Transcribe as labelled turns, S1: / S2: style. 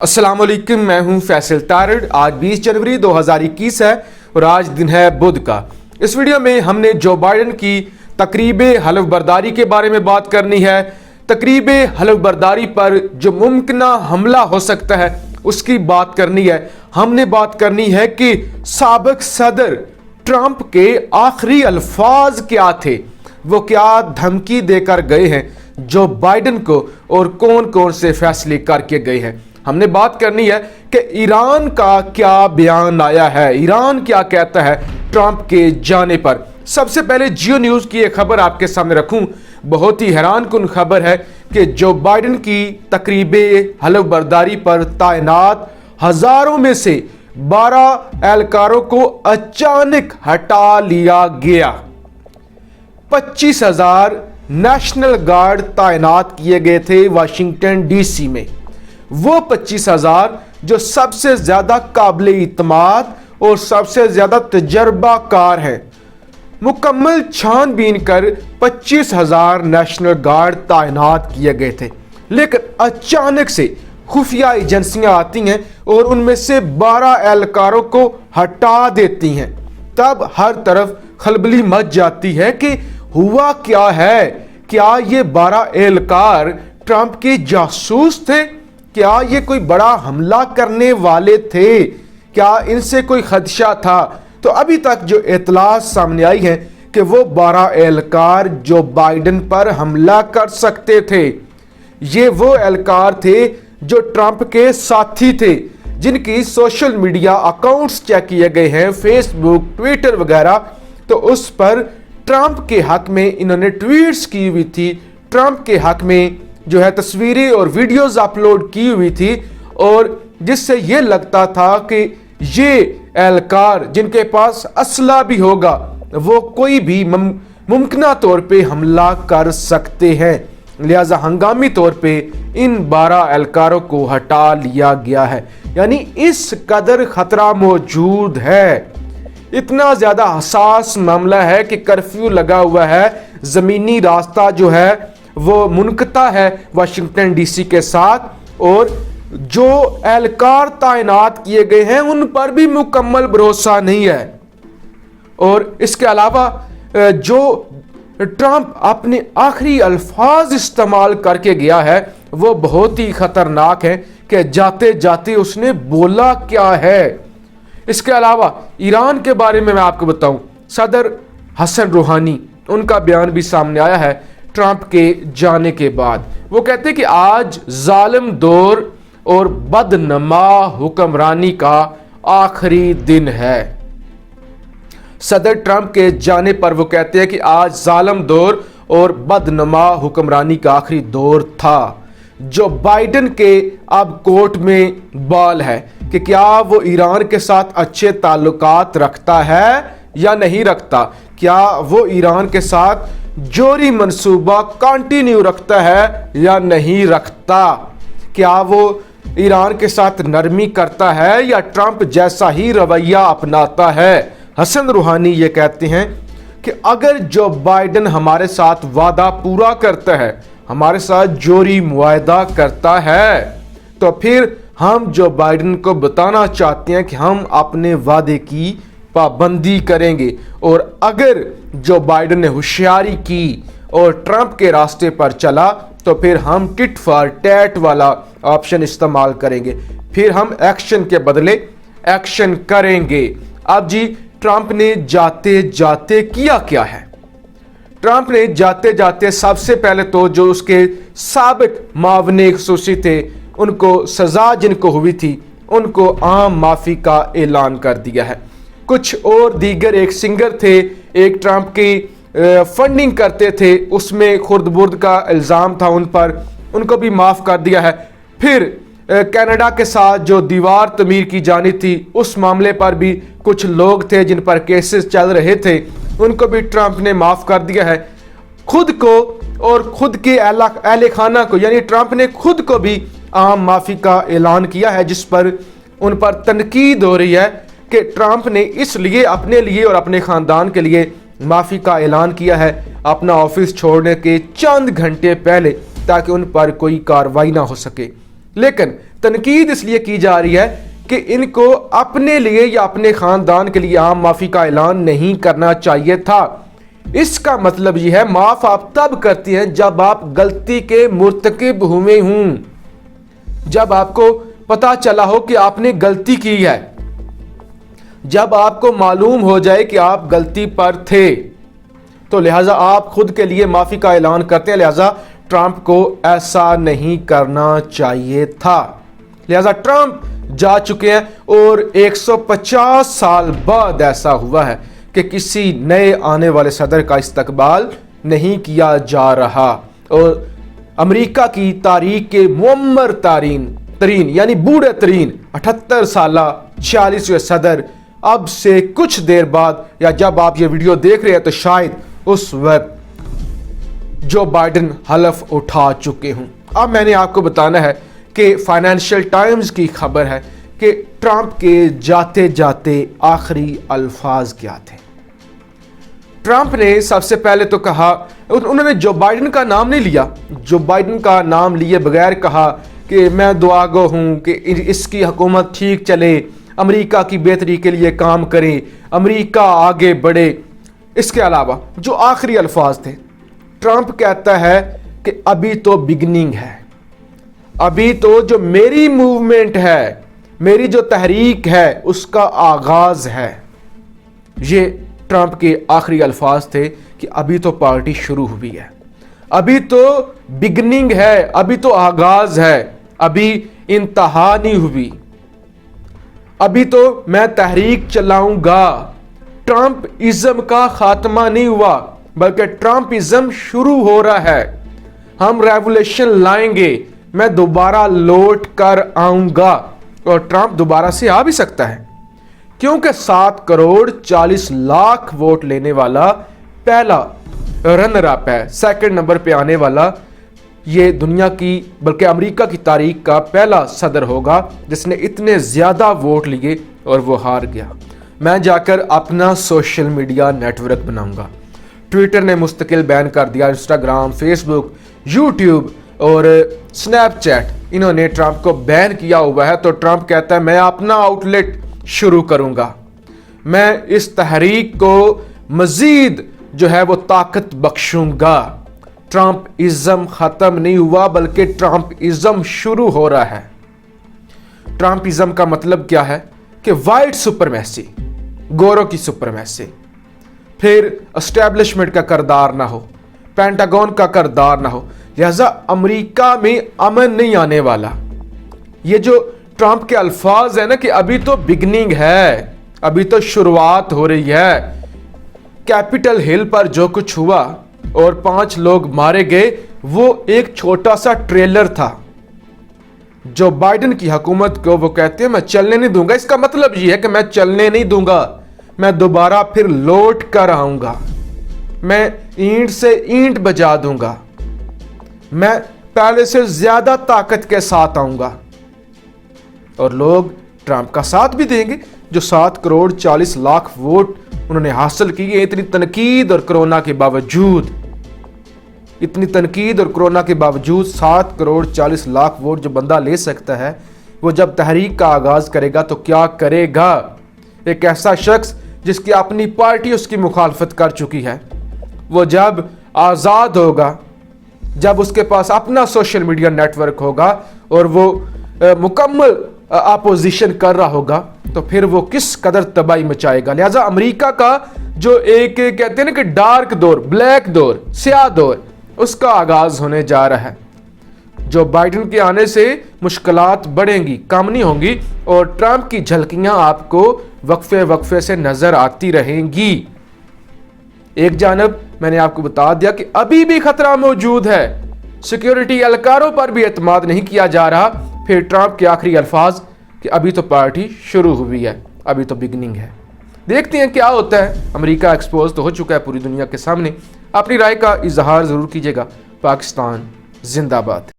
S1: अस्सलाम वालेकुम, मैं हूं फैसल तारड़। आज 20 जनवरी 2021 है और आज दिन है बुध का। इस वीडियो में हमने जो बाइडन की तकरीब हलफ बर्दारी के बारे में बात करनी है। तकरीब हलफ बर्दारी पर जो मुमकिन हमला हो सकता है उसकी बात करनी है। हमने बात करनी है कि साबिक सदर ट्रंप के आखिरी अल्फाज क्या थे, वो क्या धमकी देकर गए हैं जो बाइडन को, और कौन कौन से फैसले करके गए हैं। हमने बात करनी है कि ईरान का क्या बयान आया है, ईरान क्या कहता है ट्रंप के जाने पर। सबसे पहले जियो न्यूज़ की एक खबर आपके सामने रखूं। बहुत ही हैरान कुन खबर है कि जो बाइडन की तकरीब हलफ बर्दारी पर तैनात हजारों में से 12 एहलकारों को अचानक हटा लिया गया। 25,000 नेशनल गार्ड तैनात किए गए थे वाशिंगटन डीसी में। वो 25,000 जो सबसे ज्यादा काबिल इत्माद और सबसे ज्यादा तजर्बाकार हैं। मुकम्मल छानबीन कर 25,000 नेशनल गार्ड तैनात किए गए थे, लेकिन अचानक से खुफिया एजेंसियां आती हैं और उनमें से 12 एहलकारों को हटा देती हैं। तब हर तरफ खलबली मच जाती है कि हुआ क्या है। क्या ये 12 एहलकार ट्रंप के जासूस थे? क्या ये कोई बड़ा हमला करने वाले थे? क्या इनसे कोई खदशा था? तो अभी तक जो इतलात सामने आई है कि वो 12 एहलकार जो बाइडन पर हमला कर सकते थे, ये वो एहलकार थे जो ट्रंप के साथी थे, जिनकी सोशल मीडिया अकाउंट्स चेक किए गए हैं, फेसबुक, ट्विटर वगैरह। तो उस पर ट्रंप के हक में इन्होंने ट्वीट्स की हुई थी, ट्रंप के हक में जो है तस्वीरें और वीडियोस अपलोड की हुई थी, और जिससे ये लगता था कि ये एहलकार जिनके पास असला भी होगा वो कोई भी मुमकिन तौर पे हमला कर सकते हैं। लिहाजा हंगामी तौर पे इन 12 एहलकारों को हटा लिया गया है। यानी इस कदर खतरा मौजूद है, इतना ज्यादा हसास मामला है कि कर्फ्यू लगा हुआ है। जमीनी रास्ता जो है वो मुनक़ता है वाशिंगटन डीसी के साथ, और जो एहलकार तैनात किए गए हैं उन पर भी मुकम्मल भरोसा नहीं है। और इसके अलावा जो ट्रंप अपने आखिरी अल्फाज इस्तेमाल करके गया है वो बहुत ही खतरनाक है कि जाते जाते उसने बोला क्या है। इसके अलावा ईरान के बारे में मैं आपको बताऊं, सदर हसन रूहानी, उनका बयान भी सामने आया है ट्रंप के जाने के बाद। वो कहते हैं कि आज जालिम दौर और बदनमा हुक्मरानी का आखिरी दिन है। सदर ट्रंप के जाने पर वो कहते हैं कि आज जालिम दौर और बदनमा हुक्मरानी का आखिरी दौर था। जो बाइडन के अब कोर्ट में बाल है कि क्या वो ईरान के साथ अच्छे ताल्लुकात रखता है या नहीं रखता, क्या वो ईरान के साथ जोरी मंसूबा कंटिन्यू रखता है या नहीं रखता, क्या वो ईरान के साथ नरमी करता है या ट्रंप जैसा ही रवैया अपनाता है। हसन रूहानी ये कहते हैं कि अगर जो बाइडन हमारे साथ वादा पूरा करता है, हमारे साथ जोरी मुआहदा करता है, तो फिर हम जो बाइडन को बताना चाहते हैं कि हम अपने वादे की पाबंदी करेंगे। और अगर जो बाइडन ने होशियारी की और ट्रंप के रास्ते पर चला तो फिर हम टिट फॉर टैट वाला ऑप्शन इस्तेमाल करेंगे, फिर हम एक्शन के बदले एक्शन करेंगे। अब जी ट्रंप ने जाते जाते किया क्या है? ट्रंप ने जाते जाते सबसे पहले तो जो उसके साबिक मावने खसूसी थे उनको सजा जिनको हुई थी उनको आम माफी का ऐलान कर दिया है। कुछ और दीगर एक सिंगर थे, एक ट्रंप की फंडिंग करते थे, उसमें खुर्द-बुर्द का इल्ज़ाम था उन पर, उनको भी माफ़ कर दिया है। फिर कनाडा के साथ जो दीवार तमीर की जानी थी उस मामले पर भी कुछ लोग थे जिन पर केसेस चल रहे थे, उनको भी ट्रंप ने माफ़ कर दिया है। खुद को और खुद के अहले खाना को, यानी ट्रंप ने खुद को भी आम माफ़ी का ऐलान किया है, जिस पर उन पर तनकीद हो रही है कि ट्रंप ने इसलिए अपने लिए और अपने ख़ानदान के लिए माफ़ी का ऐलान किया है अपना ऑफिस छोड़ने के चंद घंटे पहले, ताकि उन पर कोई कार्रवाई ना हो सके। लेकिन तनकीद इसलिए की जा रही है कि इनको अपने लिए या अपने खानदान के लिए आम माफी का ऐलान नहीं करना चाहिए था। इसका मतलब यह है माफ आप तब करते हैं जब आप गलती के मुर्तकिब हुए हों, जब आपको पता चला हो कि आपने गलती की है, जब आपको मालूम हो जाए कि आप गलती पर थे, तो लिहाजा आप खुद के लिए माफी का ऐलान करते हैं। लिहाजा ट्रंप को ऐसा नहीं करना चाहिए था। लिहाजा ट्रंप जा चुके हैं और 150 साल बाद ऐसा हुआ है कि किसी नए आने वाले सदर का इस्तकबाल नहीं किया जा रहा और अमेरिका की तारीख के मुअम्मर तरीन यानी बूढ़े तरीन 78 साला 46वें सदर अब से कुछ देर बाद या जब आप ये वीडियो देख रहे हैं तो शायद उस वक्त जो बाइडेन हलफ उठा चुके हों। अब मैंने आपको बताना है कि फाइनेंशियल टाइम्स की खबर है कि ट्रंप के जाते जाते आखिरी अल्फाज क्या थे। ट्रंप ने सबसे पहले तो कहा, उन्होंने जो बाइडेन का नाम नहीं लिया, जो बाइडेन का नाम लिए बगैर कहा कि मैं दुआगो हूं कि इसकी हुकूमत ठीक चले, अमेरिका की बेहतरी के लिए काम करे, अमेरिका आगे बढ़े। इसके अलावा जो आखिरी अल्फाज थे, ट्रंप कहता है कि अभी तो बिगनिंग है, अभी तो जो मेरी मूवमेंट है, मेरी जो तहरीक है उसका आगाज है। ये ट्रंप के आखिरी अल्फाज थे कि अभी तो पार्टी शुरू हुई है, अभी तो बिगनिंग है, अभी तो आगाज है, अभी इंतहा नहीं हुई, अभी तो मैं तहरीक चलाऊंगा। ट्रंप इज्म का खात्मा नहीं हुआ बल्कि ट्रंप इज्म शुरू हो रहा है। हम रेवोल्यूशन लाएंगे, मैं दोबारा लौट कर आऊंगा और ट्रंप दोबारा से आ भी सकता है क्योंकि 7 करोड़ 40 लाख वोट लेने वाला पहला रनर अप है। सेकंड नंबर पे आने वाला ये दुनिया की बल्कि अमेरिका की तारीख का पहला सदर होगा जिसने इतने ज्यादा वोट लिए और वो हार गया। मैं जाकर अपना सोशल मीडिया नेटवर्क बनाऊंगा। ट्विटर ने मुस्तकिल बैन कर दिया, इंस्टाग्राम, फेसबुक, यूट्यूब और स्नैपचैट इन्होंने ट्रंप को बैन किया हुआ है। तो ट्रंप कहता है मैं अपना आउटलेट शुरू करूंगा, मैं इस तहरीक को मजीद जो है वो ताकत बख्शूंगा। ट्रंप इज्म खत्म नहीं हुआ बल्कि ट्रंप इज्म शुरू हो रहा है। ट्रंप इज्म का मतलब क्या है कि वाइट सुपरमेसी, गोरों की सुपरमेसी, फिर एस्टेब्लिशमेंट का किरदार ना हो, पेंटागन का किरदार ना हो, लिहाजा अमेरिका में अमन नहीं आने वाला। ये जो ट्रंप के अल्फाज है ना कि अभी तो बिगनिंग है, अभी तो शुरुआत हो रही है। कैपिटल हिल पर जो कुछ हुआ और 5 लोग मारे गए वो एक छोटा सा ट्रेलर था। जो बाइडेन की हुकूमत को वो कहते हैं मैं चलने नहीं दूंगा, इसका मतलब ये है कि मैं चलने नहीं दूंगा, मैं दोबारा फिर लौट कर आऊंगा, मैं ईंट से ईंट बजा दूंगा, मैं पहले से ज्यादा ताकत के साथ आऊंगा। और लोग ट्रंप का साथ भी देंगे। जो 7 करोड़ 40 लाख वोट उन्होंने हासिल किए, इतनी तनकीद और कोरोना के बावजूद, इतनी तनकीद और कोरोना के बावजूद 7 करोड़ 40 लाख वोट जो बंदा ले सकता है, वो जब तहरीक का आगाज करेगा तो क्या करेगा। एक ऐसा शख्स जिसकी अपनी पार्टी उसकी मुखालफत कर चुकी है, वो जब आज़ाद होगा, जब उसके पास अपना सोशल मीडिया नेटवर्क होगा और वो मुकम्मल अपोजिशन कर रहा होगा, तो फिर वो किस कदर तबाही मचाएगा। लिहाजा अमेरिका का जो एक कहते हैं ना कि डार्क दौर, ब्लैक दौर, स्याह दौर, उसका आगाज होने जा रहा है। जो बाइडेन के आने से मुश्किलात बढ़ेंगी, कम नहीं होंगी और ट्रंप की झलकियां आपको वक्फे वक्फे से नजर आती रहेंगी। एक जानब मैंने आपको बता दिया कि अभी भी खतरा मौजूद है, सिक्योरिटी एहलकारों पर भी एतमाद नहीं किया जा रहा। फिर ट्रंप के आखिरी अल्फाज कि अभी तो पार्टी शुरू हुई है, अभी तो बिगनिंग है। देखते हैं क्या होता है। अमेरिका एक्सपोज तो हो चुका है पूरी दुनिया के सामने। अपनी राय का इजहार जरूर कीजिएगा। पाकिस्तान जिंदाबाद।